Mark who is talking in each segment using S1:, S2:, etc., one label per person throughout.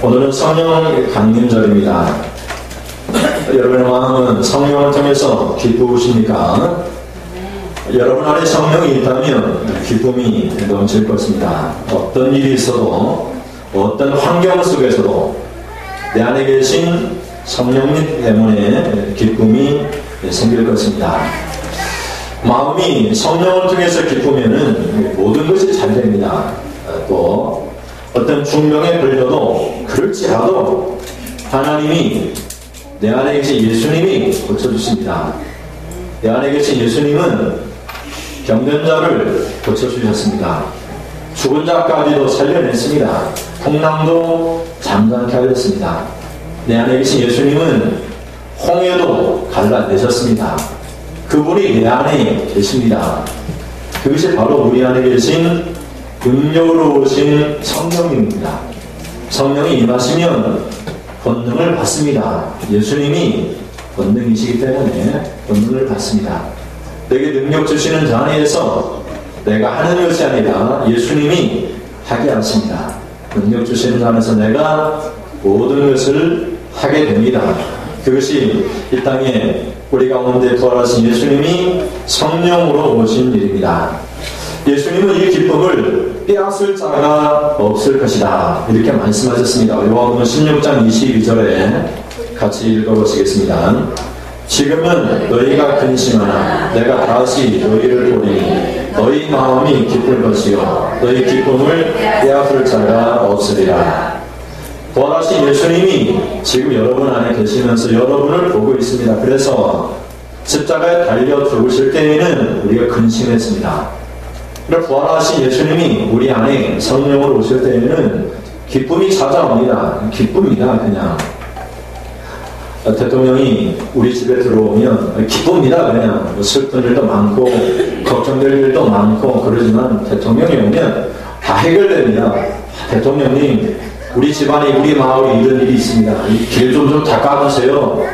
S1: 오늘은 성령 강림절입니다. 여러분의 마음은 성령을 통해서 기쁘십니까? 여러분 안에 성령이 있다면 기쁨이 넘칠 것입니다. 어떤 일이 있어도 어떤 환경 속에서도 내 안에 계신 성령님 때문에 기쁨이 생길 것입니다. 마음이 성령을 통해서 기쁘면은 모든 것이 잘 됩니다. 또 어떤 중병에 걸려도 그럴지라도 하나님이 내 안에 계신 예수님이 고쳐주십니다. 내 안에 계신 예수님은 병든 자를 고쳐주셨습니다. 죽은 자까지도 살려냈습니다. 풍랑도 잠잠케 하였습니다. 내 안에 계신 예수님은 홍해도 갈라내셨습니다. 그분이 내 안에 계십니다. 그것이 바로 우리 안에 계신 능력으로우신 성령입니다. 성령이 임하시면 권능을 받습니다. 예수님이 권능이시기 때문에 권능을 받습니다. 내게 능력 주시는 자 안에서 내가 하는 것이 아니라 예수님이 하게 하십니다. 능력 주시는 자 안에서 내가 모든 것을 하게 됩니다. 그것이 이 땅에 우리 가운데 부활하신 예수님이 성령으로 오신 일입니다. 예수님은 이 기쁨을 빼앗을 자가 없을 것이다, 이렇게 말씀하셨습니다. 요한복음 16장 22절에 같이 읽어보시겠습니다. 지금은 너희가 근심하나 내가 다시 너희를 보리니 너희 마음이 기쁠 것이요 너희 기쁨을 빼앗을 자가 없으리라. 부활하신 예수님이 지금 여러분 안에 계시면서 여러분을 보고 있습니다. 그래서 십자가에 달려 죽으실 때에는 우리가 근심했습니다. 부활하신 예수님이 우리 안에 성령으로 오실 때에는 기쁨이 찾아옵니다. 기쁩니다. 그냥 대통령이 우리 집에 들어오면 기쁩니다. 그냥 슬픈 일도 많고 걱정될 일도 많고 그러지만 대통령이 오면 다 해결됩니다. 대통령님, 우리 집안에 우리 마을에 이런 일이 있습니다. 이 길 좀 닦아주세요.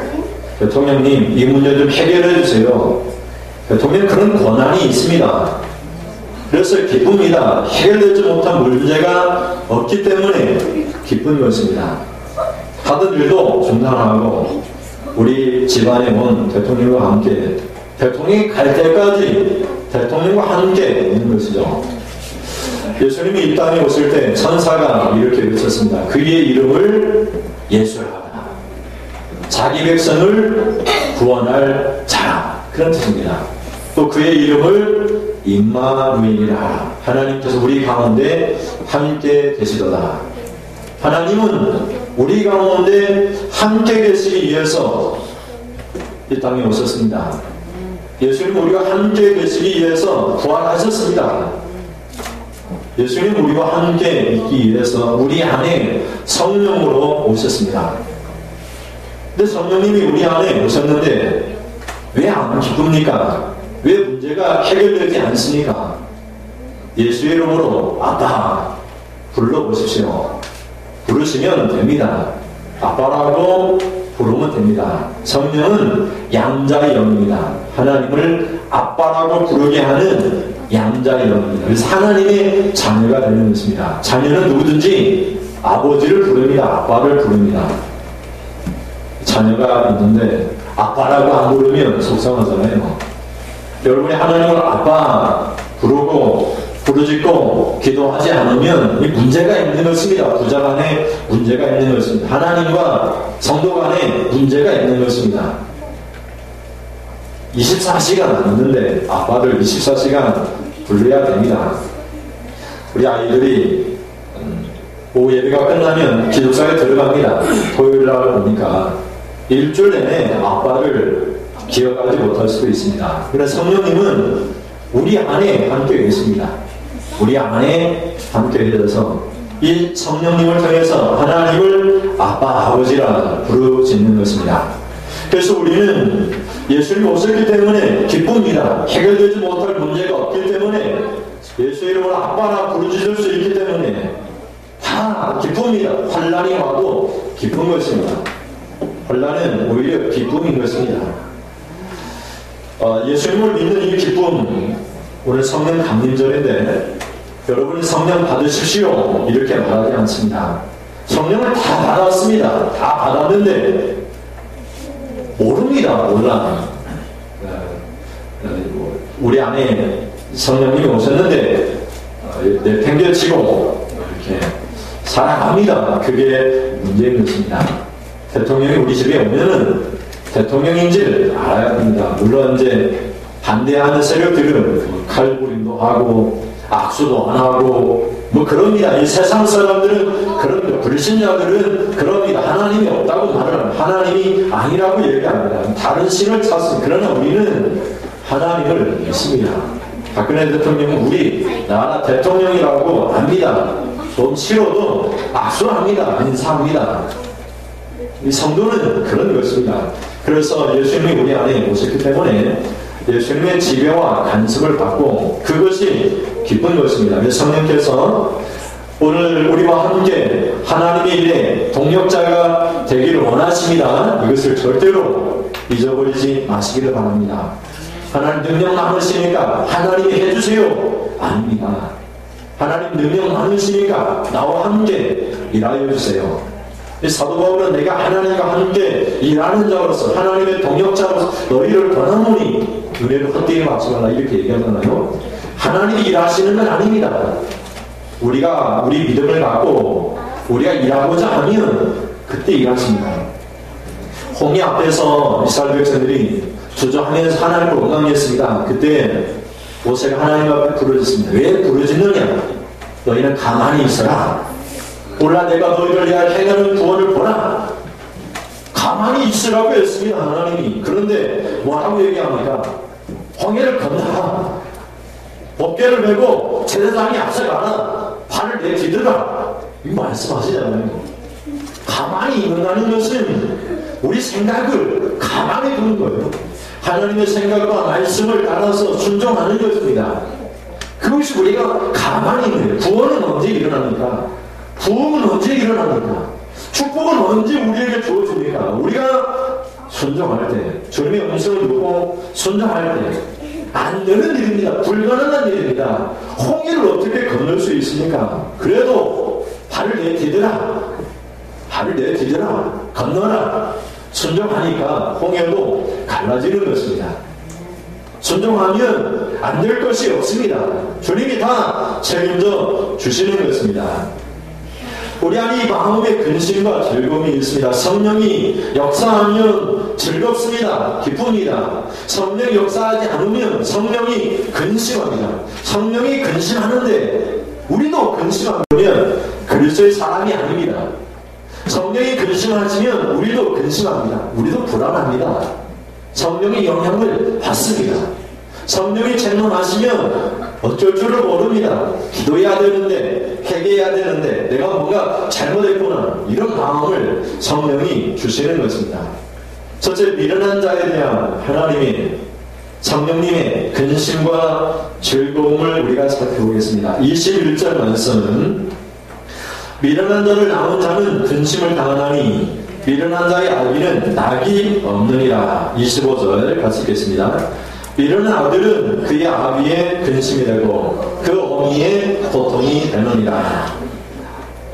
S1: 대통령님, 이 문제 좀 해결해 주세요. 대통령 그런 권한이 있습니다. 그래서 기쁩니다. 해결되지 못한 문제가 없기 때문에 기쁜 것입니다. 하던 일도 중단하고 우리 집안에 온 대통령과 함께 대통령이 갈 때까지 대통령과 함께 있는 것이죠. 예수님이 이 땅에 오실 때 천사가 이렇게 외쳤습니다. 그의 이름을 예수라하라. 자기 백성을 구원할 자, 그런 뜻입니다. 또 그의 이름을 임마누엘이라. 하나님께서 우리 가운데 함께 계시도다. 하나님은 우리 가운데 함께 계시기 위해서 이 땅에 오셨습니다. 예수님은 우리가 함께 계시기 위해서 부활하셨습니다. 예수님은 우리와 함께 있기 위해서 우리 안에 성령으로 오셨습니다. 근데 성령님이 우리 안에 오셨는데 왜 안 기쁩니까? 왜 문제가 해결되지 않습니까? 예수의 이름으로 아빠 불러보십시오. 부르시면 됩니다. 아빠라고 부르면 됩니다. 성령은 양자의 영입니다. 하나님을 아빠라고 부르게 하는 양자의 영입니다. 그래서 하나님의 자녀가 되는 것입니다. 자녀는 누구든지 아버지를 부릅니다. 아빠를 부릅니다. 자녀가 있는데 아빠라고 안 부르면 속상하잖아요. 여러분이 하나님을 아빠 부르고 부르짖고 기도하지 않으면 이 문제가 있는 것입니다. 부자 간에 문제가 있는 것입니다. 하나님과 성도 간에 문제가 있는 것입니다. 24시간 있는데 아빠를 24시간 불러야 됩니다. 우리 아이들이 오후 예배가 끝나면 기숙사에 들어갑니다. 토요일날 오니까 일주일 내내 아빠를 기억하지 못할 수도 있습니다. 그래서 성령님은 우리 안에 함께 계십니다. 우리 안에 함께 계셔서 이 성령님을 통해서 하나님을 아빠, 아버지라 부르짖는 것입니다. 그래서 우리는 예수님이 오셨기 때문에 기쁩니다. 해결되지 못할 문제가 없기 때문에 예수의 이름으로 아빠라 부르짖을 수 있기 때문에 다 기쁩니다. 환난이 와도 기쁜 것입니다. 환난은 오히려 기쁨인 것입니다. 예수님을 믿는 이 기쁨, 오늘 성령 강림절인데 여러분이 성령 받으십시오 이렇게 말하지 않습니다. 성령을 다 받았습니다. 다 받았는데 모릅니다. 몰라. 우리 안에 성령님이 오셨는데 내팽개치고 이렇게 살아갑니다. 그게 문제인 것입니다. 대통령이 우리 집에 오면은 대통령인지를 알아야 합니다. 물론 이제 반대하는 세력들은 칼부림도 하고 악수도 안 하고 뭐 그럽니다. 이 세상 사람들은 그럽니다. 불신자들은 그럽니다. 하나님이 없다고 말을 하나님이 아니라고 얘기합니다. 다른 신을 찾습니다. 그러나 우리는 하나님을 믿습니다. 박근혜 대통령은 우리 나라 대통령이라고 압니다. 좀 싫어도 악수합니다. 인사합니다. 이 성도는 그런 것입니다. 그래서 예수님이 우리 안에 오셨기 때문에 예수님의 지배와 간섭을 받고 그것이 기쁜 것입니다. 성령께서 오늘 우리와 함께 하나님의 일에 동력자가 되기를 원하십니다. 이것을 절대로 잊어버리지 마시기를 바랍니다. 하나님 능력 많으시니까 하나님이 해주세요. 아닙니다. 하나님 능력 많으시니까 나와 함께 일하여 주세요. 사도 바울은 내가 하나님과 함께 일하는 자로서 하나님의 동역자로서 너희를 권하노니 은혜를 헛되이 받지 말라 이렇게 얘기하잖아요. 하나님이 일하시는 건 아닙니다. 우리가 우리 믿음을 갖고 우리가 일하고자 하면 그때 일하십니다. 홍해 앞에서 이스라엘 백성들이 주저하면서 하나님을 원망했습니다. 그때 모세가 하나님 앞에 부르짖습니다. 왜 부르짖느냐? 너희는 가만히 있어라. 몰라 내가 너희를 위하여 행하는 구원을 보라. 가만히 있으라고 했습니다. 하나님이. 그런데 뭐라고 얘기합니까? 홍해를 건너라. 법궤를 메고 제사장이 앞서가라. 발을 내디드라. 이거 말씀하시잖아요. 가만히 있는다는 것은 우리 생각을 가만히 두는 거예요. 하나님의 생각과 말씀을 따라서 순종하는 것입니다. 그것이 우리가 가만히 있는 거예요. 구원은 언제 일어납니까? 부흥은 언제 일어납니까? 축복은 언제 우리에게 주어집니까? 우리가 순종할 때, 주님의 음성을 듣고 순종할 때, 안 되는 일입니다. 불가능한 일입니다. 홍해를 어떻게 건널 수 있습니까? 그래도 발을 내디드라. 발을 내디드라. 건너라. 순종하니까 홍해도 갈라지는 것입니다. 순종하면 안 될 것이 없습니다. 주님이 다 책임져 주시는 것입니다. 우리 안에 마음의 근심과 즐거움이 있습니다. 성령이 역사하면 즐겁습니다. 기쁩니다. 성령이 역사하지 않으면 성령이 근심합니다. 성령이 근심하는데 우리도 근심하면 그리스도의 사람이 아닙니다. 성령이 근심하시면 우리도 근심합니다. 우리도 불안합니다. 성령의 영향을 받습니다. 성령이 책망하시면 어쩔 줄을 모릅니다. 기도해야 되는데 회개해야 되는데 내가 뭔가 잘못했구나 이런 마음을 성령이 주시는 것입니다. 첫째 미련한 자에 대한 하나님의 성령님의 근심과 즐거움을 우리가 살펴보겠습니다. 21절 말씀은 미련한 자를 낳은 자는 근심을 당하나니 미련한 자의 아기는 낙이 없느니라. 25절 같이 읽겠습니다. 미련한 아들은 그의 아비의 근심이 되고 그 어미의 고통이 되느니라.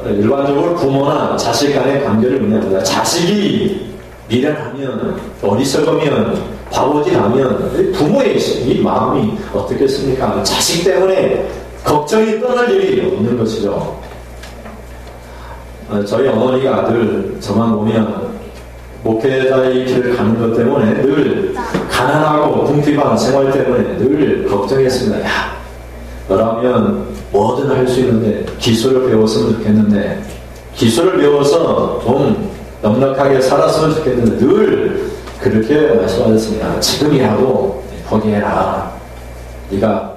S1: 일반적으로 부모나 자식 간의 관계를 의미합니다. 자식이 미련하면 어리석으면 바보짓하면 부모의 이 마음이 어떻겠습니까? 자식 때문에 걱정이 떠날 일이 없는 것이죠. 저희 어머니가 아들 저만 보면 목회자의 길을 가는 것 때문에 늘 가난하고 궁핍한 생활 때문에 늘 걱정했습니다. 야, 너라면 뭐든 할 수 있는데 기술을 배웠으면 좋겠는데 기술을 배워서 좀 넉넉하게 살았으면 좋겠는데 늘 그렇게 말씀하셨습니다. 지금이라도 포기해라. 네가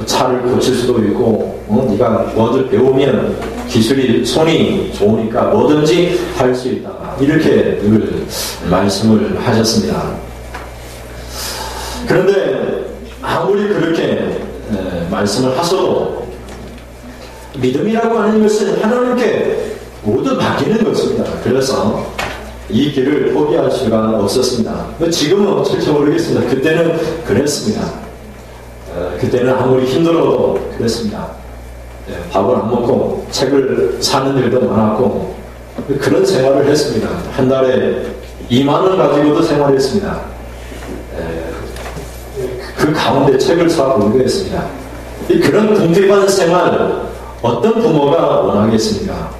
S1: 차를 고칠 수도 있고 네가 뭐든 배우면 기술이 손이 좋으니까 뭐든지 할 수 있다. 이렇게 늘 말씀을 하셨습니다. 그런데 아무리 그렇게 말씀을 하셔도 믿음이라고 하는 것은 하나님께 모두 맡기는 것입니다. 그래서 이 길을 포기할 수가 없었습니다. 지금은 어쩔지 모르겠습니다. 그때는 그랬습니다. 그때는 아무리 힘들어도 그랬습니다. 밥을 안 먹고 책을 사는 일도 많았고 그런 생활을 했습니다. 한 달에 2만 원 가지고도 생활했습니다. 그 가운데 책을 사 보기도 했습니다. 그런 궁핍한 생활 어떤 부모가 원하겠습니까?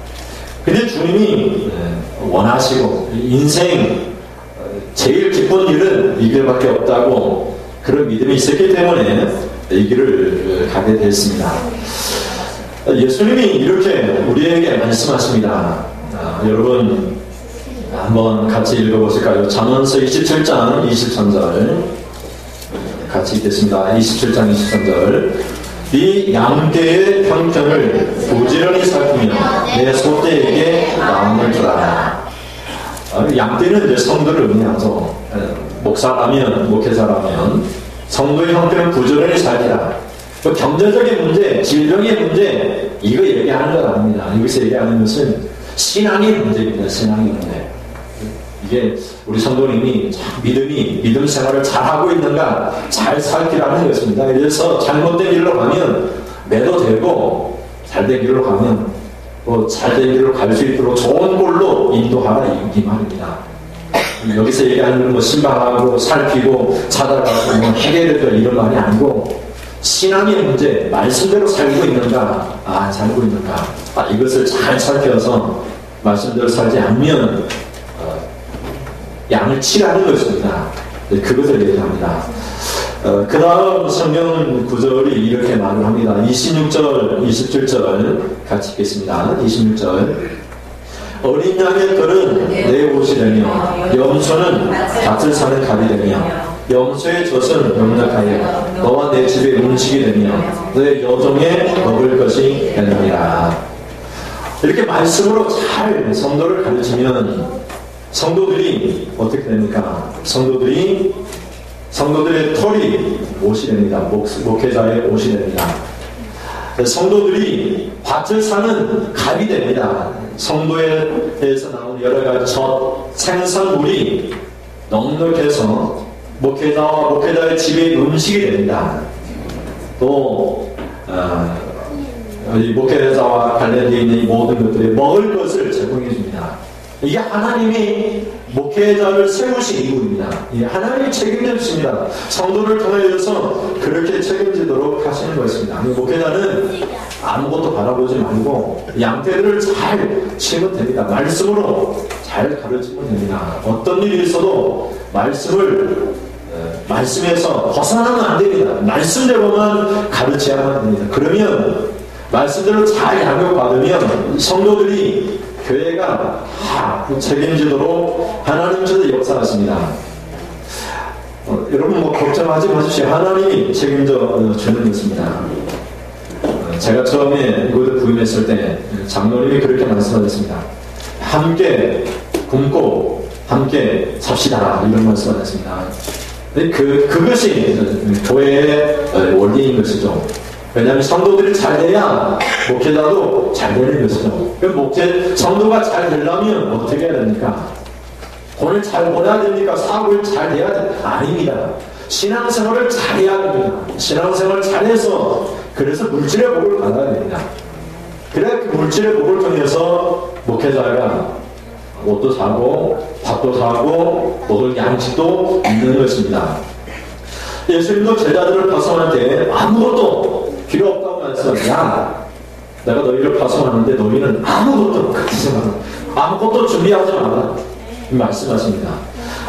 S1: 근데 주님이 원하시고 인생 제일 기쁜 일은 이 길밖에 없다고 그런 믿음이 있었기 때문에 이 길을 가게 됐습니다. 예수님이 이렇게 우리에게 말씀하십니다. 여러분 한번 같이 읽어보실까요? 잠언서 27장 23절 같이 읽겠습니다. 27장 23절 이 양떼의 형편을 부지런히 살피며 내 소떼에게 마음을 주라. 양떼는 이제 성도를 의미하죠. 목사라면 목회자라면 성도의 형편을 부지런히 살피라. 경제적인 문제, 질병의 문제 이거 얘기하는 건 아닙니다. 여기서 얘기하는 것은 신앙의 문제입니다. 신앙의 문제. 이게 우리 성도님이 믿음 생활을 잘하고 있는가 잘 살피라는 것입니다. 그래서 잘못된 길로 가면 매도되고 잘된 길로 가면 또 잘된 길로 갈 수 있도록 좋은 꼴로 인도하라 이 말입니다. 여기서 얘기하는 뭐 신방하고 살피고 찾아가고 뭐 해결해줘 이런 말이 아니고 신앙의 문제, 말씀대로 살고 있는가, 살고 있는가, 이것을 잘 살펴서 말씀대로 살지 않으면 양을 치라는 것입니다. 그것을 얘기합니다. 그 다음 성경 구절이 이렇게 말을 합니다. 26절, 27절 같이 읽겠습니다. 26절 어린 양의 털은 내 옷이 되며 염소는 밭을 사는 갑이 되며 염소의 젖은 넉넉하여 너와 내 집의 음식이 되며 내 여종의 먹을 것이 되느니라. 이렇게 말씀으로 잘 성도를 가르치면 성도들이 어떻게 됩니까? 성도들의 털이 옷이 됩니다. 목회자의 옷이 됩니다. 성도들이 밭을 사는 갑이 됩니다. 성도에서 나오는 여러 가지 젖, 생산물이 넉넉해서 목회자와 목회자의 집의 음식이 됩니다. 또 목회자와 관련되어 있는 이 모든 것들이 먹을 것을 제공해 줍니다. 이게 하나님이 목회자를 세우신 이유입니다. 하나님이 책임져 주십니다. 성도를 통해서 그렇게 책임지도록 하시는 것입니다. 목회자는 아무것도 바라보지 말고 양떼들을 잘 치면 됩니다. 말씀으로 잘 가르치면 됩니다. 어떤 일이 있어도 말씀에서 벗어나면 안 됩니다. 말씀대로만 가르쳐야만 됩니다. 그러면 말씀대로 잘 양육받으면 성도들이 교회가 다 책임지도록 하나님께서 역사하십니다. 여러분 걱정하지 마십시오. 하나님이 책임져 주는 것입니다. 제가 처음에 이곳에 부임했을 때 장로님이 그렇게 말씀하셨습니다. 함께 굶고 함께 삽시다 이런 말씀하셨습니다. 그것이 교회의 원리인 것이죠. 왜냐하면 성도들이 잘 돼야 목회자도 잘 되는 것이죠. 성도가 잘 되려면 어떻게 해야 됩니까? 돈을 잘 벌어야 됩니까? 사업을 잘 해야 됩니까? 아닙니다. 신앙생활을 잘해야 됩니다. 신앙생활을 잘해서 그래서 물질의 복을 받아야 됩니다. 그래야 그 물질의 복을 통해서 목회자가 옷도 사고 밥도 사고 먹을 양식도 있는 것입니다. 예수님도 제자들을 파송할 때 아무것도 필요 없다고 말씀하셨습니다. 내가 너희를 파송하는데 너희는 아무것도 갖지 마라. 아무것도 준비하지 마라. 말씀하십니다.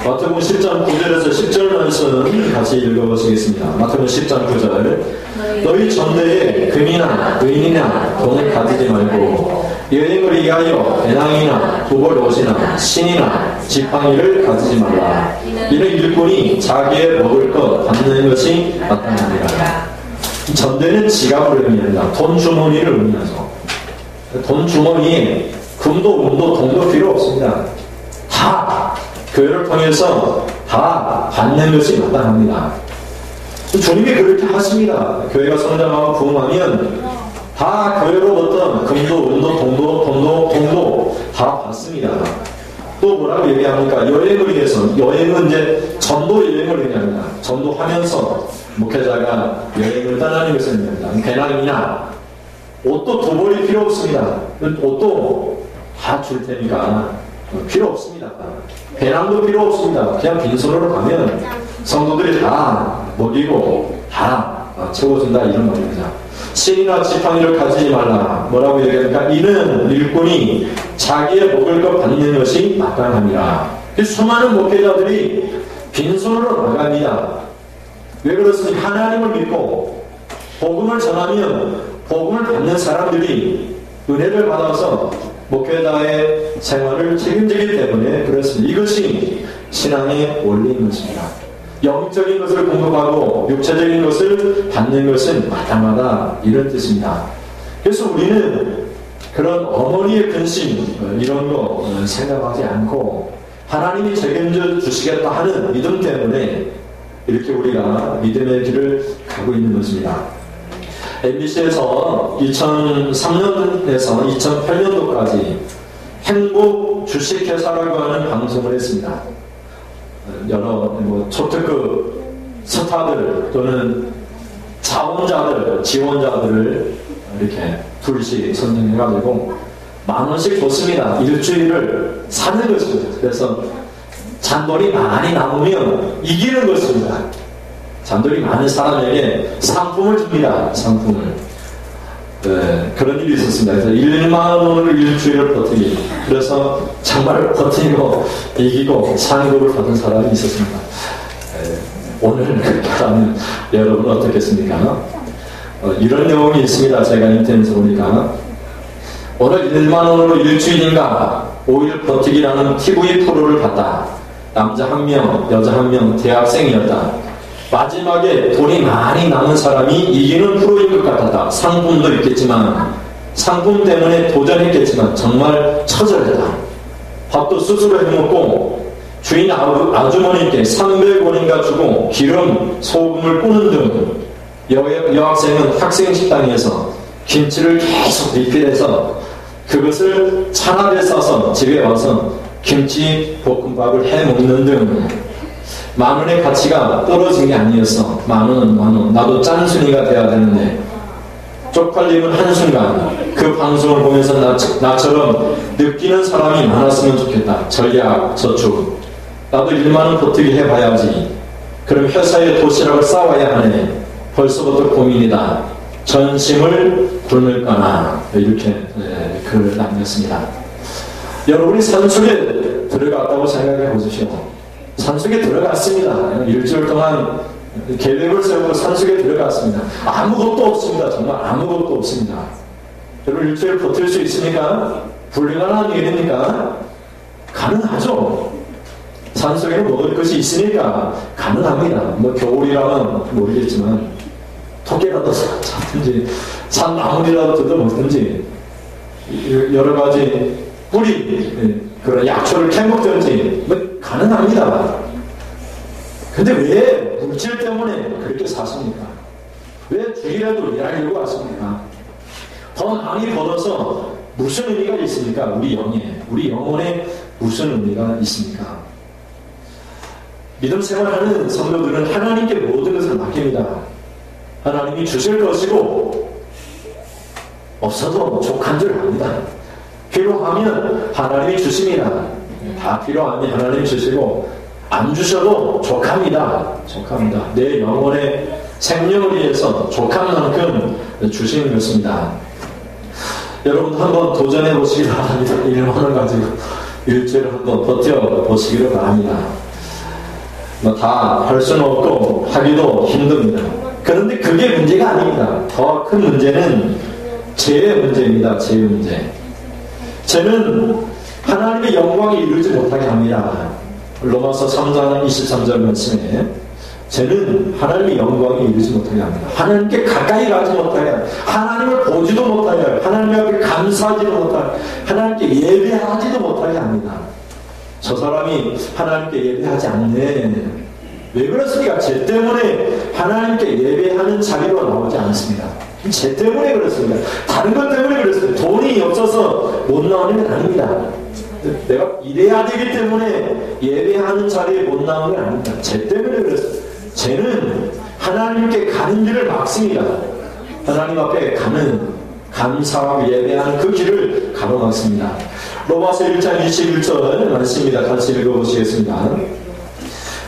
S1: 마태복음 10장 9절에서 10절 말씀 같이 읽어보시겠습니다. 마태복음 10장 9절 너희 전대에 금이나 은이나 돈을 가지지 말고 여행을 위하여 배낭이나 두벌 옷이나 신이나 지팡이를 가지지 말라. 이는 일꾼이 자기의 먹을 것 받는 것이 마땅하니라. 전대는 지갑을 의미합니다. 돈 주머니를 의미하죠. 돈 주머니에 금도 은도 돈도 필요 없습니다. 다 교회를 통해서 다 받는 것이 마땅합니다. 주님이 그렇게 하십니다. 교회가 성장하고 부흥하면 다 교회로부터 금도 은도 돈도 다 받습니다. 또 뭐라고 얘기합니까? 여행을 위해서. 여행은 이제 전도 여행을 의미합니다. 전도하면서 목회자가 여행을 떠나는 것을 의미합니다. 배낭이나 옷도 두 벌이 필요 없습니다. 옷도 다 줄 테니까 필요 없습니다. 배낭도 필요 없습니다. 그냥 빈손으로 가면 성도들이 다 먹이고 다 채워준다 이런 말입니다. 신이나 지팡이를 가지지 말라. 뭐라고 얘기하니까 이는 일꾼이 자기의 먹을 것 받는 것이 마땅함이라. 수많은 목회자들이 빈손으로 나갑니다. 왜 그렇습니까? 하나님을 믿고 복음을 전하면 복음을 받는 사람들이 은혜를 받아서 목회자의 생활을 책임지기 때문에 그렇습니다. 이것이 신앙의 원리인 것입니다. 영적인 것을 공급하고 육체적인 것을 받는 것은 마땅하다 이런 뜻입니다. 그래서 우리는 그런 어머니의 근심 이런 거 생각하지 않고 하나님이 책임져 주시겠다 하는 믿음 때문에 이렇게 우리가 믿음의 길을 가고 있는 것입니다. MBC에서 2003년에서 2008년도까지 행복 주식회사라고 하는 방송을 했습니다. 여러 초특급 스타들 또는 자원자들, 지원자들을 이렇게 둘씩 선정해가지고 10,000원씩 줬습니다. 일주일을 사는 것입니다. 그래서 잔돈이 많이 남으면 이기는 것입니다. 잔돈이 많은 사람에게 상품을 줍니다. 상품을. 그런 일이 있었습니다. 그래서 1만 원을 일주일을 버티기. 그래서 정말 버티고 이기고 상급을 받은 사람이 있었습니다. 오늘 그렇게 하면 여러분은 어떻겠습니까? 이런 내용이 있습니다. 제가 인터넷에서 보니까 오늘 1만 원으로 일주일인가 5일 버티기라는 TV 프로를 봤다. 남자 1명, 여자 1명, 대학생이었다. 마지막에 돈이 많이 남은 사람이 이기는 프로인 것 같았다. 상품도 있겠지만 상품 때문에 도전했겠지만 정말 처절했다. 밥도 스스로 해먹고 주인 아주머니께 300원인가 주고 기름, 소금을 뿌는 등 여학생은 학생 식당에서 김치를 계속 리필해서 그것을 찬압에 싸서 집에 와서 김치 볶음밥을 해먹는 등 10,000원의 가치가 떨어진 게 아니었어. 10,000원. 나도 짠순이가 돼야 되는데 쪽팔림은 한순간 그 방송을 보면서 나처럼 느끼는 사람이 많았으면 좋겠다. 전략, 저축. 나도 1만원 버티기 해봐야지. 그럼 회사에 도시락을 싸와야 하네. 벌써부터 고민이다. 전심을 굶을까나. 이렇게 글을 남겼습니다. 여러분이 산속에 들어갔다고 생각해 보십시오. 산속에 들어갔습니다. 일주일 동안 계획을 세우고 산속에 들어갔습니다. 아무것도 없습니다. 정말 아무것도 없습니다. 여러분 일주일 버틸 수 있습니까? 불가능한 일입니까? 가능하죠. 산속에는 먹을 것이 있으니까 가능합니다. 겨울이라면 모르겠지만 토끼라도 잡든지 산나물이라도 뜯어먹든지 여러 가지 뿌리 그런 약초를 캐먹든지 가능합니다. 근데 왜 물질 때문에 그렇게 사십니까? 왜 주일에도 일하려고 하십니까? 더 많이 벌어서 무슨 의미가 있습니까? 우리 영혼에 무슨 의미가 있습니까? 믿음 생활하는 성도들은 하나님께 모든 것을 맡깁니다. 하나님이 주실 것이고 없어도 족한 줄 압니다. 필요하면 하나님이 주십니다. 다 필요하면 하나님이 주시고 안 주셔도 족합니다. 내 영혼의 생명을 위해서 족한 만큼 주시는 것입니다. 여러분 한번 도전해 보시기 바랍니다. 1만원 가지고 일주일 한번 버텨보시기를 바랍니다. 다 할 수는 없고 하기도 힘듭니다. 그런데 그게 문제가 아닙니다. 더 큰 문제는 죄의 문제입니다. 죄의 문제. 죄는 하나님의 영광에 이르지 못하게 합니다. 로마서 3장 23절 말씀에 죄는 하나님의 영광에 이르지 못하게 합니다. 하나님께 가까이 가지 못하게 합니다. 하나님을 보지도 못하게 합니다. 하나님 앞에 감사하지도 못하게 하나님께 예배하지도 못하게 합니다. 저 사람이 하나님께 예배하지 않네. 왜 그렇습니까? 죄 때문에 하나님께 예배하는 자리로 나오지 않습니다. 죄 때문에 그렇습니다. 다른 것 때문에 그렇습니다. 돈이 없어서 못 나오는 건 아닙니다. 내가 일해야 되기 때문에 예배하는 자리에 못 나오는 건 아닙니다. 죄 때문에 그렇습니다. 죄는 하나님께 가는 길을 막습니다. 하나님 앞에 가는 감사하고 예배하는 그 길을 가로막습니다. 로마서 1장 21절 말씀입니다. 같이 읽어보시겠습니다.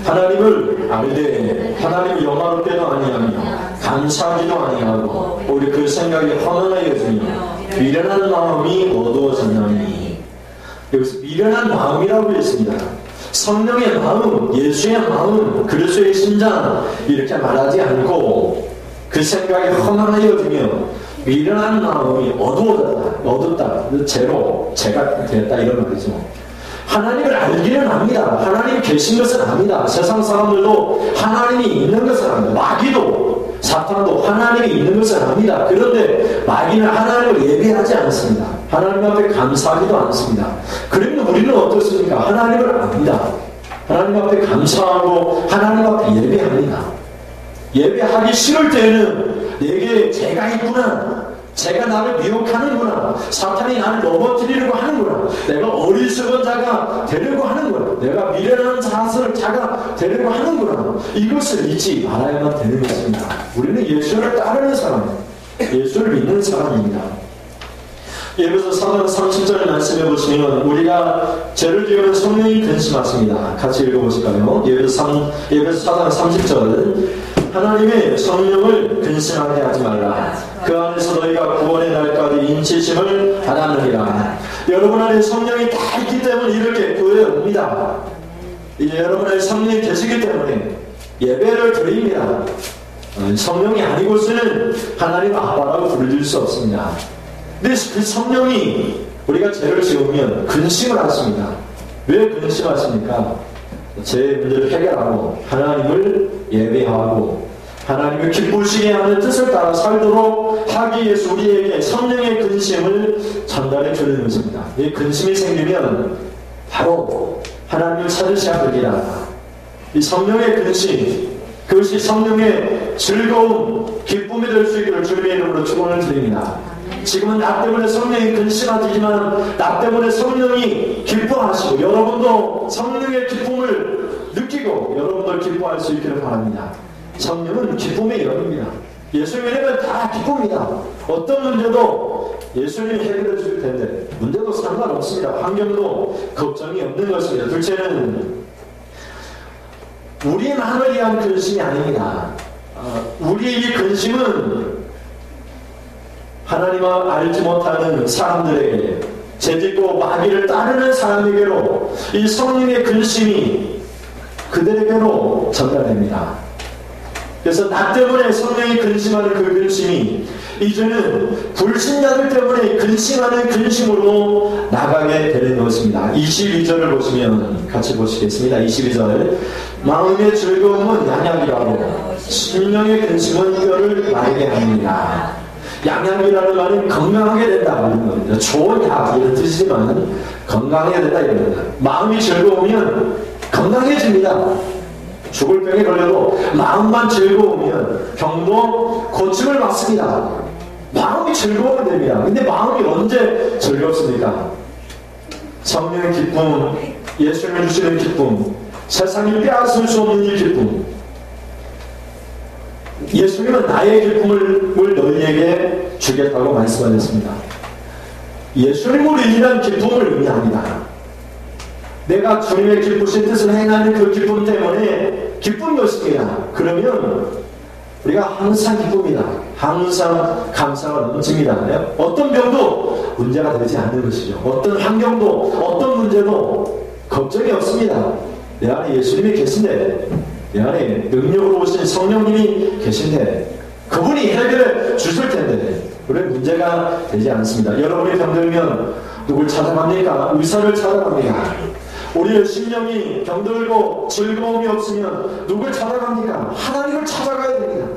S1: 하나님을 알되 하나님을 영화롭게도 아니하며 감사하기도 아니하고 오히려 그 생각이 허망하여지며 미련한 마음이 어두워졌나니. 여기서 미련한 마음이라고 했습니다. 성령의 마음, 예수의 마음, 그리스도의 심장 이렇게 말하지 않고 그 생각이 허망하여지며 미련한 마음이 어둡다, 제가 됐다 이런 말이죠. 하나님을 알기는 합니다. 하나님 계신 것은 압니다. 세상 사람들도 하나님이 있는 것을 압니다. 마귀도 사탄도 하나님이 있는 것을 압니다. 그런데 마귀는 하나님을 예배하지 않습니다. 하나님 앞에 감사하지도 않습니다. 그러면 우리는 어떻습니까? 하나님을 압니다. 하나님 앞에 감사하고 하나님 앞에 예배합니다. 예배하기 싫을 때는 내게 죄가 있구나, 제가 나를 미혹하는구나, 사탄이 나를 넘어뜨리려고 하는구나, 내가 어리석은 자가 되려고 하는구나, 내가 미련한 자가 되려고 하는구나, 이것을 잊지 말아야만 되는 것입니다. 우리는 예수를 따르는 사람, 예수를 믿는 사람입니다. 예배서 4장 30절 말씀해 보시면 우리가 죄를 지으면 성령이 근심하십니다. 같이 읽어보실까요? 예배서 4장 30절 하나님의 성령을 근심하게 하지 말라. 그 안에서 너희가 구원의 날까지 인치심을 받았느니라. 여러분 안에 성령이 다 있기 때문에 이렇게 교회에 옵니다. 이제 여러분 안에 성령이 계시기 때문에 예배를 드립니다. 성령이 아니고서는 하나님 아빠라고 부르질 수 없습니다. 근데 그 성령이 우리가 죄를 지으면 근심을 하십니다. 왜 근심하십니까? 제 문제를 해결하고 하나님을 예배하고 하나님을 기쁘시게 하는 뜻을 따라 살도록 하기 위해서 우리에게 성령의 근심을 전달해 주는 것입니다. 이 근심이 생기면 바로 하나님을 찾으셔야 됩니다. 이 성령의 근심, 그것이 성령의 즐거움, 기쁨이 될 수 있기를 주님의 이름으로 축원을 드립니다. 지금은 나 때문에 성령이 근심하지만 나 때문에 성령이 기뻐하시고 여러분도 성령의 기쁨을 느끼고 여러분도 기뻐할 수 있기를 바랍니다. 성령은 기쁨의 영입니다. 예수님이면 다 기쁩니다. 어떤 문제도 예수님이 해결해 줄 텐데 문제도 상관없습니다. 환경도 걱정이 없는 것입니다. 둘째는 우리만을 위한 근심이 아닙니다. 우리의 이 근심은 하나님을 알지 못하는 사람들에게, 죄짓고 마귀를 따르는 사람에게로 이 성령의 근심이 그들에게로 전달됩니다. 그래서 나 때문에 성령이 근심하는 그 근심이 이제는 불신자들 때문에 근심하는 근심으로 나가게 되는 것입니다. 22절을 보시면 같이 보시겠습니다. 22절 마음의 즐거움은 양약이라고 심령의 근심은 뼈를 마르게 합니다. 양약이라는 말은 건강하게 된다 이런 겁니다. 좋은 약 이런 뜻이지만 건강하게 된다 이런 겁니다. 마음이 즐거우면 건강해집니다. 죽을 병에 걸려도 마음만 즐거우면 병도 고침을 받습니다. 마음이 즐거우면 됩니다. 근데 마음이 언제 즐겁습니까? 성령의 기쁨, 예수님을 주시는 기쁨, 세상이 빼앗을 수 없는 이 기쁨. 예수님은 나의 기쁨을 너희에게 주겠다고 말씀하셨습니다. 예수님으로 인한 기쁨을 의미합니다. 내가 주님의 기쁘신 뜻을 행하는 그 기쁨 때문에 기쁜 것입니다. 그러면 우리가 항상 기쁩니다. 항상 감사가 넘칩니다. 어떤 병도 문제가 되지 않는 것이죠. 어떤 환경도 어떤 문제도 걱정이 없습니다. 내 안에 예수님이 계신데, 내 안에 능력으로 오신 성령님이 계신데 그분이 해결해 주실 텐데 그래 문제가 되지 않습니다. 여러분이 병들면 누굴 찾아갑니까? 의사를 찾아갑니다. 우리의 심령이 병들고 즐거움이 없으면 누굴 찾아갑니까? 하나님을 찾아가야 됩니다.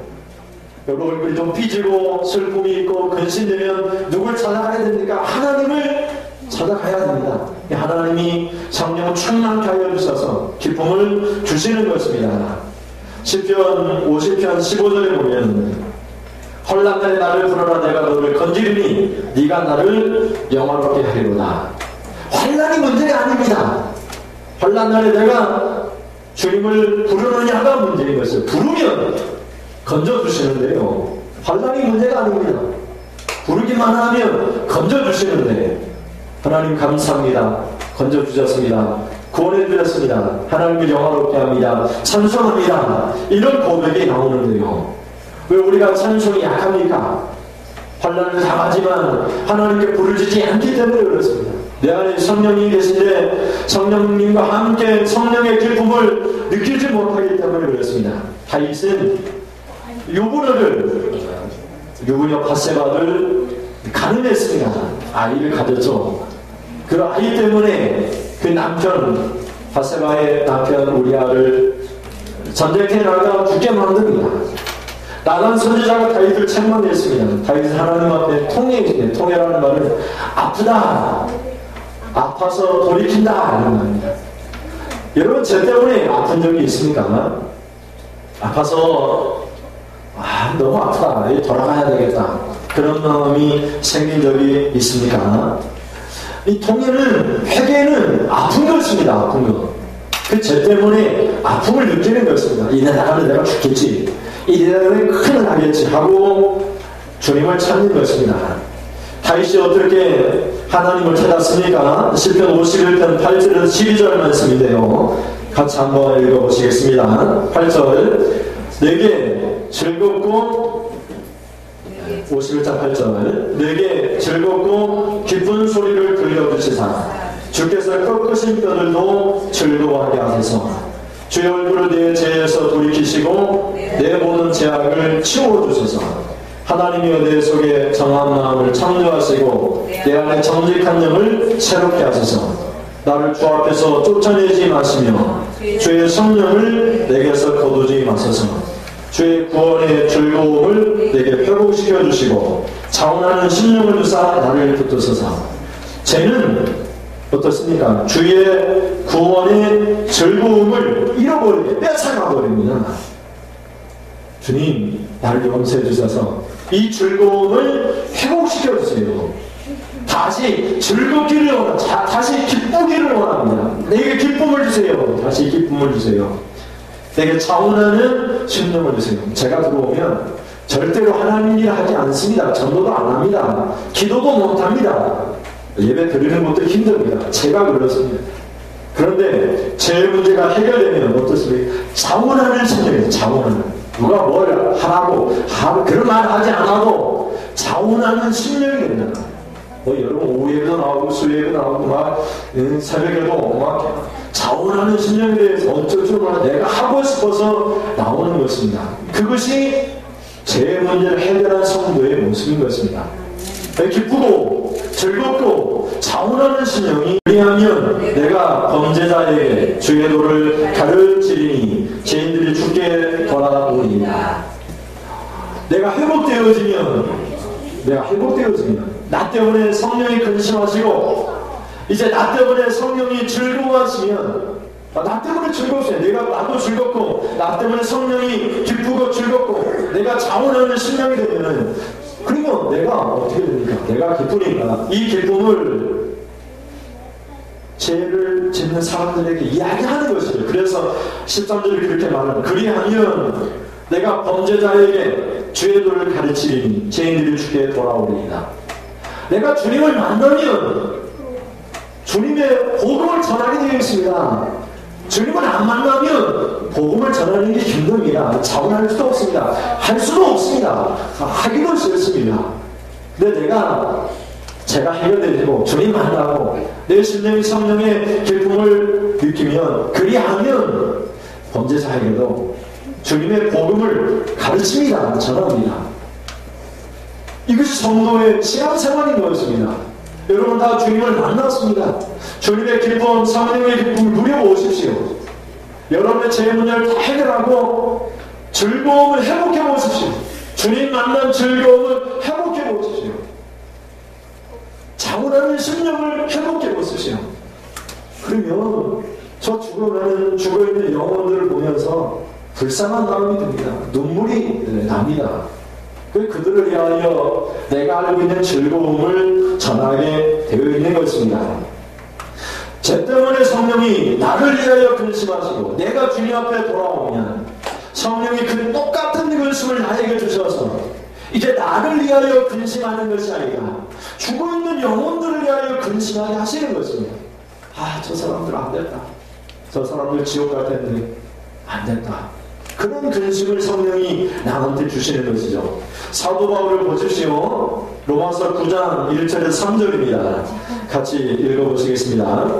S1: 여러분 얼굴이 좀 삐지고 슬픔이 있고 근심되면 누굴 찾아가야 됩니까? 하나님을 찾아가야 됩니다. 하나님이 성령을 충만케 하여 주셔서 기쁨을 주시는 것입니다. 시편 50편 15절에 보면 헐난날에 나를 부르라 내가 너를 건지리니 네가 나를 영화롭게 하리로다. 환난이 문제가 아닙니다. 환난날에 내가 주님을 부르느냐가 문제인 것이에요. 부르면 건져주시는데요. 환난이 문제가 아닙니다. 부르기만 하면 건져주시는데 하나님 감사합니다. 건져주셨습니다. 구원해주셨습니다. 하나님을 영화롭게 합니다. 찬송합니다. 이런 고백이 나오는데요. 왜 우리가 찬송이 약합니까? 환난을 당하지만 하나님께 부르짖지 않기 때문에 그렇습니다. 내 안에 성령님이 계신데 성령님과 함께 성령의 기쁨을 느끼지 못하기 때문에 그렇습니다. 다윗은 유부녀 바세바를 가늠했습니다. 아이를 가졌죠. 그 아이 때문에 그 남편 바세바의 남편 우리아를 전쟁터에 나가 죽게 만듭니다. 나단 선지자가 다윗을 책망했습니다. 다윗은 하나님 앞에 통해했습니다. 통해라는 말은 아프다, 아파서 돌이킨다 이런 말입니다. 여러분 제 때문에 아픈 적이 있습니까? 아파서 너무 아프다, 돌아가야 되겠다 그런 마음이 생긴 적이 있습니까? 이 통해는, 회개는 아픈 것입니다. 아픈 것. 그 죄 때문에 아픔을 느끼는 것입니다. 이래 나가면 내가 죽겠지, 이래 나가면 큰일 나겠지 하고 주님을 찾는 것입니다. 다윗이 어떻게 하나님을 찾았습니까? 시편 51편 8절에서 12절 말씀인데요. 같이 한번 읽어보시겠습니다. 8절 내게 즐겁고 51장 8절 내게 즐겁고 기쁜 소리를 들려주시사 주께서 꺾으신 뼈들도 즐거워하게 하소서. 주의 얼굴을 내 죄에서 돌이키시고 내 모든 죄악을 치워주소서. 하나님이여 내 속에 정한 마음을 창조하시고 내 안에 정직한 영을 새롭게 하소서. 나를 주 앞에서 쫓아내지 마시며 주의 성령을 내게서 거두지 마소서. 주의 구원의 즐거움을 내게 회복시켜 주시고 자원하는 심령을 주사 나를 붙드소서. 죄는 어떻습니까? 주의 구원의 즐거움을 잃어버리게 뺏어가 버립니다. 주님 나를 용서해 주셔서 이 즐거움을 회복시켜 주세요. 다시 즐겁기를 원합니다. 다시 기쁘기를 원합니다. 내게 기쁨을 주세요. 다시 기쁨을 주세요. 내게 자원하는 심령을 주세요. 제가 들어오면 절대로 하나님 일 하지 않습니다. 전도도 안 합니다. 기도도 못 합니다. 예배 드리는 것도 힘듭니다. 제가 그렇습니다. 그런데 제 문제가 해결되면 어떻습니까? 자원하는 심령이에요. 자원하는. 누가 뭘 하라고 그런 말 하지 않아도 자원하는 심령이 된다. 여러분 오후에도 나오고 수요에도 나오고 막 새벽에도 막 자원하는 심령에 대해서 어쩔 줄 몰라 내가 하고 싶어서 나오는 것입니다. 그것이 제 문제를 해결한 성도의 모습인 것입니다. 기쁘고 즐겁고 자원하는 심령이 그리하면 내가 범죄자에게 주의 도를 가르치리니 죄인들이 죽게 돌아오리이다. 내가 회복되어지면 나 때문에 성령이 근심하시고 이제 나 때문에 성령이 즐거워하시면 나 때문에 즐거우세요. 나도 즐겁고 나 때문에 성령이 기쁘고 즐겁고 내가 자원하는 심령이 되면 그러면 내가 어떻게 됩니까? 내가 기쁘니까 이 기쁨을 죄를 짓는 사람들에게 이야기하는 것이죠. 그래서 13절이 그렇게 말하는 그리하면 내가 범죄자에게 주의 도를 가르치리니 죄인들이 주께 돌아오리이다. 내가 주님을 만나면 주님의 복음을 전하게 되어 있습니다. 주님을 안 만나면 복음을 전하는 게 힘듭니다. 자원할 수도 없습니다. 할 수도 없습니다. 하기도 싫습니다. 근데 제가 해결되고 주님 만나고 내 심령이 성령의 기쁨을 느끼면 그리하면 범죄자에게도 주님의 복음을 가르칩니다. 전합니다. 이것이 성도의 신앙생활인 것입니다. 여러분 다 주님을 만났습니다. 주님의 기쁨, 성령의 기쁨을 누려보십시오. 여러분의 죄 문제를 다 해결하고 즐거움을 회복해 보십시오. 주님 만난 즐거움을 회복해 보십시오. 자원하는 심령을 회복해 보십시오. 그러면 저 죽어있는 영혼들을 보면서 불쌍한 마음이 듭니다. 눈물이 납니다. 그들을 위하여 내가 알고 있는 즐거움을 전하게 되어 있는 것입니다. 죄 때문에 성령이 나를 위하여 근심하시고 내가 주님 앞에 돌아오면 성령이 그 똑같은 근심을 나에게 주셔서 이제 나를 위하여 근심하는 것이 아니라 죽어있는 영혼들을 위하여 근심하게 하시는 것입니다. 아, 저 사람들 안 됐다. 저 사람들 지옥 갈 텐데 안 됐다. 그런 근심을 성령이 나한테 주시는 것이죠. 사도 바울을 보십시오. 로마서 9장 1절에서 3절입니다. 같이 읽어보시겠습니다.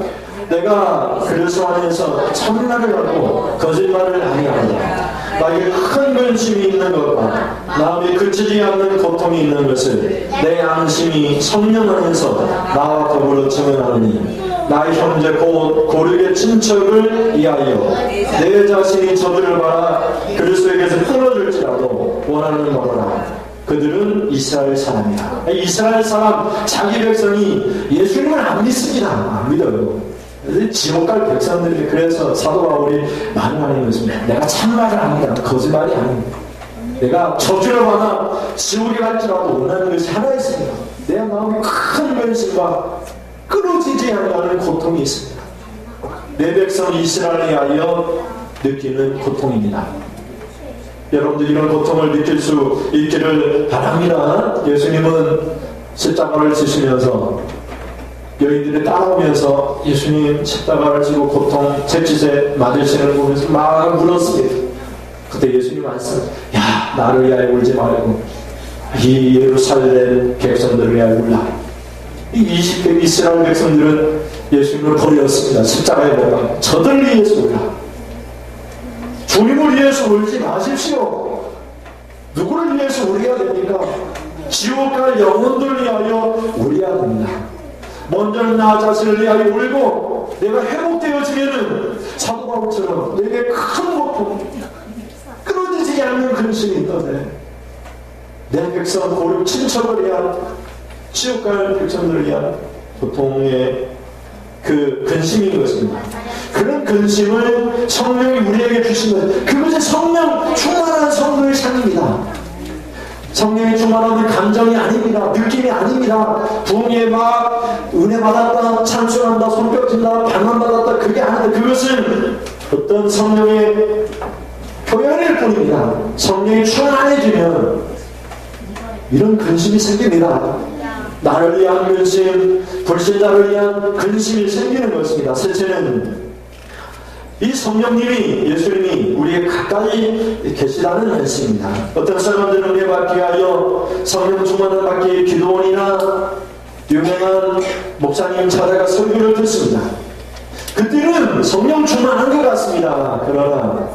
S1: 내가 그리스도 안에서 참나를 갖고 거짓말을 아니하노라. 나에게 큰 근심이 있는 것과 마음이 그치지 않는 고통이 있는 것을 내 양심이 성령 안에서 나와 더불어 증언하느니 나의 형제 곧 고르게 친척을 위하여 내 자신이 저들을 바라 그리스도에게서 끊어질지라도 원하는 바로라. 그들은 이스라엘 사람이야. 이스라엘 사람, 자기 백성이 예수님을 안 믿습니다. 안 믿어요. 지옥 갈 백성들이. 그래서 사도 바울이 말을 하는 것입니다. 내가 참말을 합니다. 거짓말이 아닙니다. 내가 저주를 받아 지옥에 갈지라도 원하는 것이 하나 있습니다. 내 마음에 큰 근심과 끊어지지 않는 고통이 있습니다. 내 백성 이스라엘에 하여 느끼는 고통입니다. 여러분들 이런 고통을 느낄 수 있기를 바랍니다. 예수님은 십자가를 지시면서 여인들이 따라오면서 예수님 십자가를 지고 고통 채찍에 맞으시는 거 보면서 막 울었습니다. 그때 예수님 말씀, 야, 나를 위하여 울지 말고 이 예루살렘 백성들을 위하여 울라. 이 20대 이스라엘 백성들은 예수님을 버렸습니다. 십자가에 못 가. 저들 위해서 울라. 주님을 위해서 울지 마십시오. 누구를 위해서 울어야 됩니까? 지옥 갈 영혼들을 위하여 울어야 됩니다. 먼저는 나 자신을 위하여 울고 내가 회복되어지면은 사도 바울처럼 내게 큰 고통, 끊어지지 않는 근심이 있던데 내 백성 고륙 친척을 위한 지옥 갈 백성들을 위한 고통의 그 근심인 것입니다. 그런 근심을 성령이 우리에게 주신 것, 그것이 성령 충만한 성도의 삶입니다. 성령이 충만한 감정이 아닙니다. 느낌이 아닙니다. 부흥에 막 은혜 받았다, 찬송한다, 손뼉친다, 방언 받았다, 그게 아니다. 그것은 어떤 성령의 표현일 뿐입니다. 성령이 충만해지면 이런 근심이 생깁니다. 나를 위한 근심, 불신자를 위한 근심이 생기는 것입니다. 셋째는 이 성령님이, 예수님이 우리에게 가까이 계시다는 말씀입니다. 어떤 사람들은 은혜 받기 위하여 성령 충만을 받기 위해 기도원이나 유명한 목사님 찾아가 설교를 듣습니다. 그때는 성령 충만한 것 같습니다. 그러나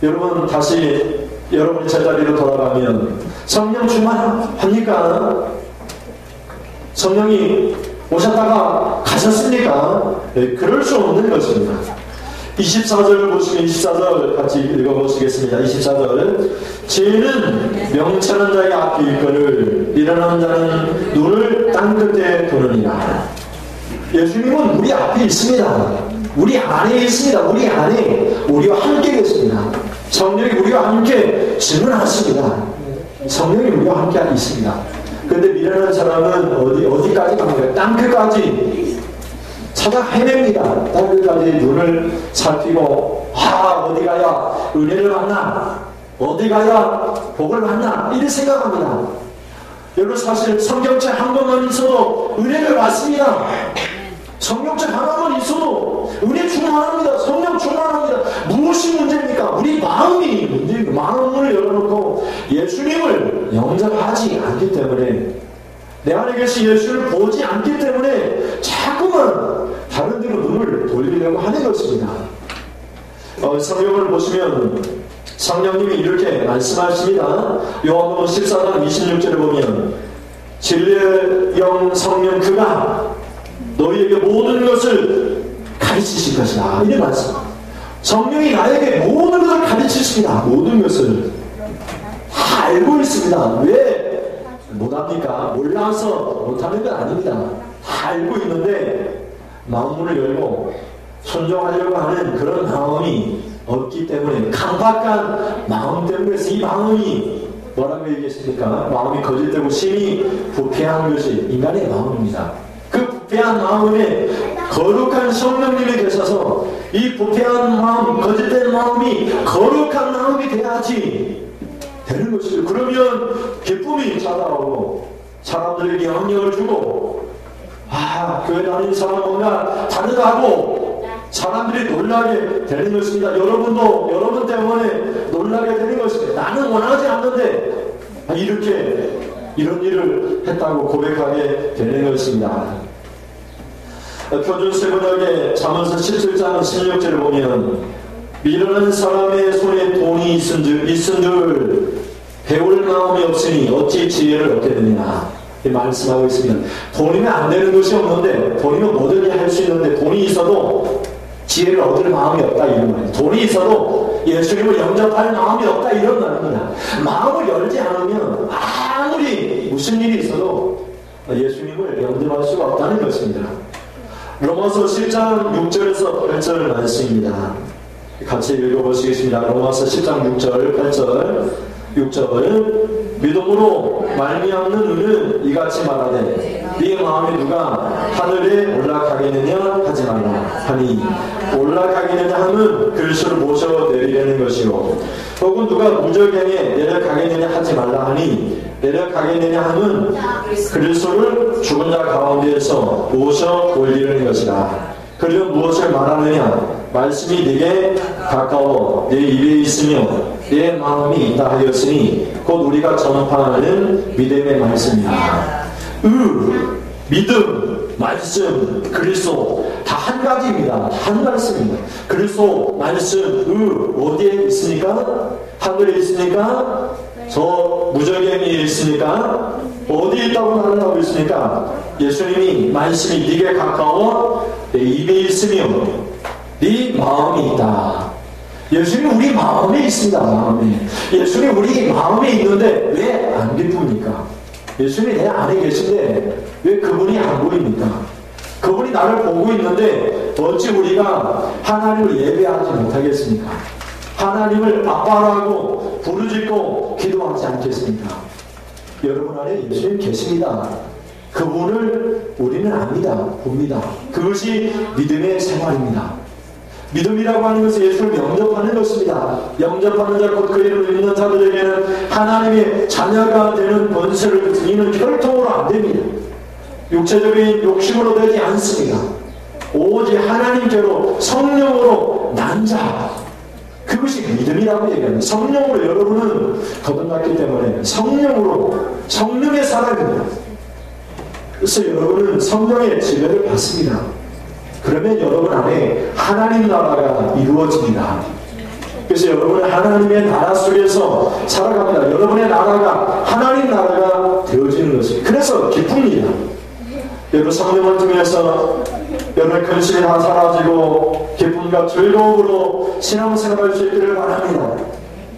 S1: 여러분 다시 여러분의 제자리로 돌아가면 성령 충만합니까? 성령이 오셨다가 가셨습니까? 네, 그럴 수 없는 것입니다. 24절을 보시면 24절 같이 읽어보시겠습니다. 24절 죄는 명철한 자의 앞에 일거를 일어나는 자는 눈을 땅끝에 두느니라. 예수님은 우리 앞에 있습니다. 우리 안에 있습니다. 우리 안에 우리와 함께 계십니다. 성령이 우리와 함께 증언하십니다. 성령이 우리와 함께 있습니다. 그런데 미련한 사람은 어디까지 갑니까? 땅끝까지 찾아 헤맵니다. 땅끝까지 눈을 살피고 어디 가야 은혜를 만나, 어디 가야 복을 만나, 이렇게 생각합니다. 여러분 사실 성경책 한 권만 있어도 은혜를 받습니다. 성경책 하나만 있어도 은혜 충만합니다. 성령 충만합니다. 무엇이 문제입니까? 우리 마음이 문제입니다. 마음을 열어놓고 예수님을 영접하지 않기 때문에, 내 안에 계신 예수를 보지 않기 때문에 자꾸만 다른 데로 눈을 돌리려고 하는 것입니다. 성경을 보시면 성령님이 이렇게 말씀하십니다. 요한복음 14장 26절에 보면 진리의 영 성령 그가 너희에게 모든 것을 가르치실 것이다. 이런 말씀. 성령이 나에게 모든 것을 가르치십니다. 모든 것을 다 알고 있습니다. 왜 못합니까? 몰라서 못하는 건 아닙니다. 다 알고 있는데 마음문을 열고 순종하려고 하는 그런 마음이 없기 때문에, 강박한 마음 때문에, 이 마음이 뭐라고 얘기했습니까? 마음이 거짓되고 심히 부패한 것이 인간의 마음입니다. 그 부패한 마음에 거룩한 성령님이 계셔서 이 부패한 마음, 거짓된 마음이 거룩한 마음이 되는 것이죠. 그러면 기쁨이 찾아오고 사람들에게 영향을 주고 교회 다니는 사람 뭔가 다르다고 사람들이 놀라게 되는 것입니다. 여러분도 여러분 때문에 놀라게 되는 것입니다. 나는 원하지 않는데 이렇게 이런 일을 했다고 고백하게 되는 것입니다. 표준 세번역의 잠언서 17장 16절을 보면 미련한 사람의 손에 돈이 있은줄 배울 마음이 없으니 어찌 지혜를 얻게 되느냐 말씀하고 있습니다. 돈이면 안 되는 것이 없는데 돈이면 뭐든지 할 수 있는데 돈이 있어도 지혜를 얻을 마음이 없다 이런 말이에요. 돈이 있어도 예수님을 영접할 마음이 없다 이런 말입니다. 마음을 열지 않으면 아무리 무슨 일이 있어도 예수님을 영접할 수가 없다는 것입니다. 로마서 10장 6절에서 8절 말씀입니다. 같이 읽어보시겠습니다. 로마서 10장 6절 8절 6절 믿음으로 말미암는 은은 이같이 말하되 네 마음에 누가 하늘에 올라가겠느냐 하지 말라 하니 올라가겠느냐 하면 그리스도를 모셔 내리려는 것이요 혹은 누가 무저갱에 내려가겠느냐 하지 말라 하니 내려가겠느냐 하면 그리스도를 죽은 자 가운데에서 모셔 올리려는 것이라. 그리고 무엇을 말하느냐 말씀이 네게 가까워 네 입에 있으며 내 마음이 있다 하였으니 곧 우리가 전파하는 믿음의 말씀이다. 믿음, 말씀, 그리스도 다 한 가지입니다. 한 말씀입니다. 그리스도, 말씀, 어디에 있습니까? 하늘에 있습니까? 저 무저갱이에 있으니까 어디에 있다고 말하고 있으니까 예수님이 말씀이 네게 가까워 내 입에 있으며 네 마음이 있다. 예수님이 우리 마음에 있습니다. 마음에. 예수님이 우리 마음에 있는데 왜 안 기쁩니까? 예수님이 내 안에 계신데 왜 그분이 안 보입니까? 그분이 나를 보고 있는데 어찌 우리가 하나님을 예배하지 못하겠습니까? 하나님을 아빠라고 부르짖고 기도하지 않겠습니까? 여러분 안에 예수님 계십니다. 그분을 우리는 압니다. 봅니다. 그것이 믿음의 생활입니다. 믿음이라고 하는 것은 예수를 영접하는 것입니다. 영접하는 자 곧 그 이름을 믿는 자들에게는 하나님의 자녀가 되는 권세를 이는 혈통으로 안 됩니다. 육체적인 욕심으로 되지 않습니다. 오직 하나님께로 성령으로 난 자, 그것이 믿음이라고 얘기합니다. 성령으로 여러분은 거듭났기 때문에 성령의 사람입니다. 그래서 여러분은 성령의 지배를 받습니다. 그러면 여러분 안에 하나님 나라가 이루어집니다. 그래서 여러분은 하나님의 나라 속에서 살아갑니다. 여러분의 나라가 하나님 나라가 되어지는 것입니다. 그래서 기쁩니다. 여러분 성령을 통해서 여러분의 근심이 다 사라지고 기쁨과 즐거움으로 신앙생활할 수 있기를 바랍니다.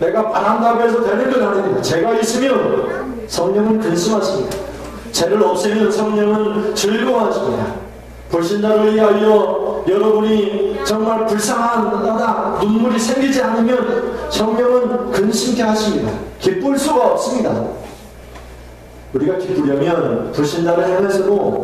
S1: 내가 바란다고 해서 되는 건 아닙니다. 제가 있으면 성령은 근심하십니다. 죄를 없애면 성령은 즐거워하십니다. 불신자를 위하여 여러분이 정말 불쌍하다 눈물이 생기지 않으면 성령은 근심케 하십니다. 기쁠 수가 없습니다. 우리가 기쁘려면 불신자를 향해서도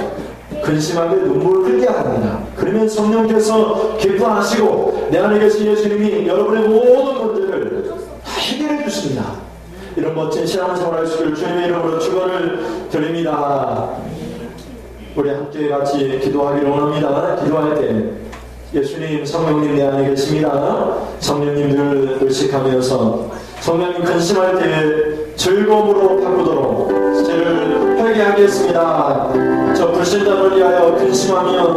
S1: 근심하게 눈물을 흘려야 합니다. 그러면 성령께서 기뻐하시고 내 안에 계신 예수님이 여러분의 모든 문제를 다 해결해 주십니다. 이런 멋진 신앙생활 할 수 있기를 주님의 이름으로 축원을 드립니다. 우리 함께 같이 기도하기를 원합니다. 기도할 때 예수님, 성령님 내 안에 계십니다. 성령님들 의식하면서 성령님 근심할 때 즐거움으로 바꾸도록 죄를 회개하겠습니다. 저 불신자를 위하여 근심하며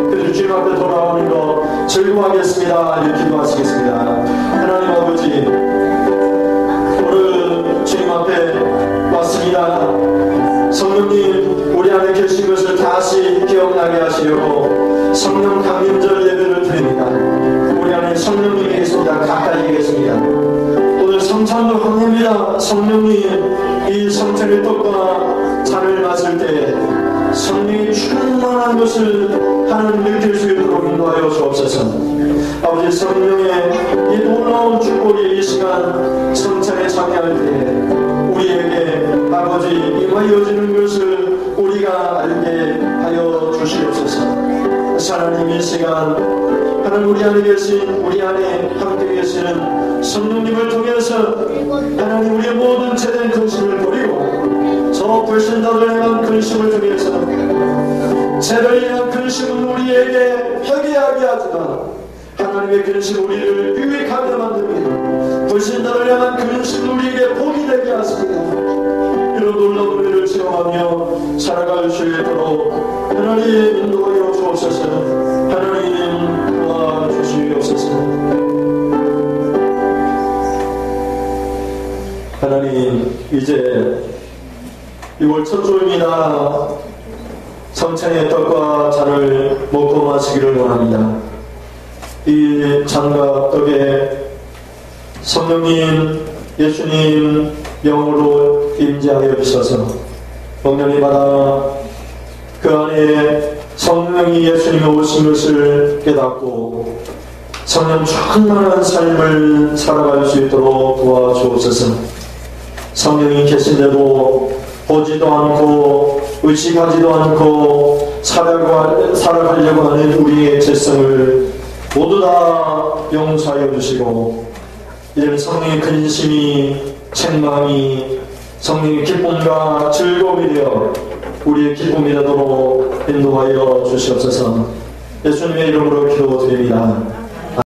S1: 그들 주님 앞에 돌아오는 거 즐거워하겠습니다. 이렇게 기도하시겠습니다. 하나님 아버지, 오늘 주님 앞에 왔습니다. 성령님 우리 안에 계신 것을 다시 기억나게 하시려고 성령 강림절 예배를 드립니다. 우리 안에 성령님이 계십니다. 가까이 계십니다. 오늘 성찬도 환영합니다. 성령님 이 성찬의 떡과 잔을 마실 때 성령이 충만한 것을 하나님 느낄 수 있도록 인도하여 주옵소서. 아버지 성령의 이 놀라운 축복이 이 시간 성찬에 참여할 때 우리에게 아버지 임하여지는 것을 우리가 알게 하여 주시옵소서. 하나님 이 시간 하나님 우리 안에 계신 우리 안에 함께 계시는 성령님을 통해서 하나님 우리의 모든 죄된 근심을 버리고 저 불신자들에 대한 근심을 통해서 죄를 위한 근심은 우리에게 회개하게 하지만 하나님의 근심 우리를 유익하게 만듭니다. 불신자를 향한 근심 우리에게 복이 되게 하십니다. 이런 놀라운 은혜를 체험하며 살아갈 수 있도록 하나님 인도하여 주옵소서. 하나님 도와주시옵소서. 하나님 이제 6월 첫 주일이나 성찬의 떡과 잔을 먹고 마시기를 원합니다. 이 잔과 떡에 성령님 예수님 영으로 임재하여 주셔서 먹는 이마다 그 안에 성령이 예수님이 오신 것을 깨닫고 성령 충만한 삶을 살아갈 수 있도록 도와주옵소서. 성령이 계신데도 보지도 않고 의식하지도 않고 살아가려고 하는 우리의 죄성을 모두 다 용서하여 주시고 이제는 성령의 근심이 책망이 성령의 기쁨과 즐거움이 되어 우리의 기쁨이 되도록 인도하여 주시옵소서. 예수님의 이름으로 기도드립니다.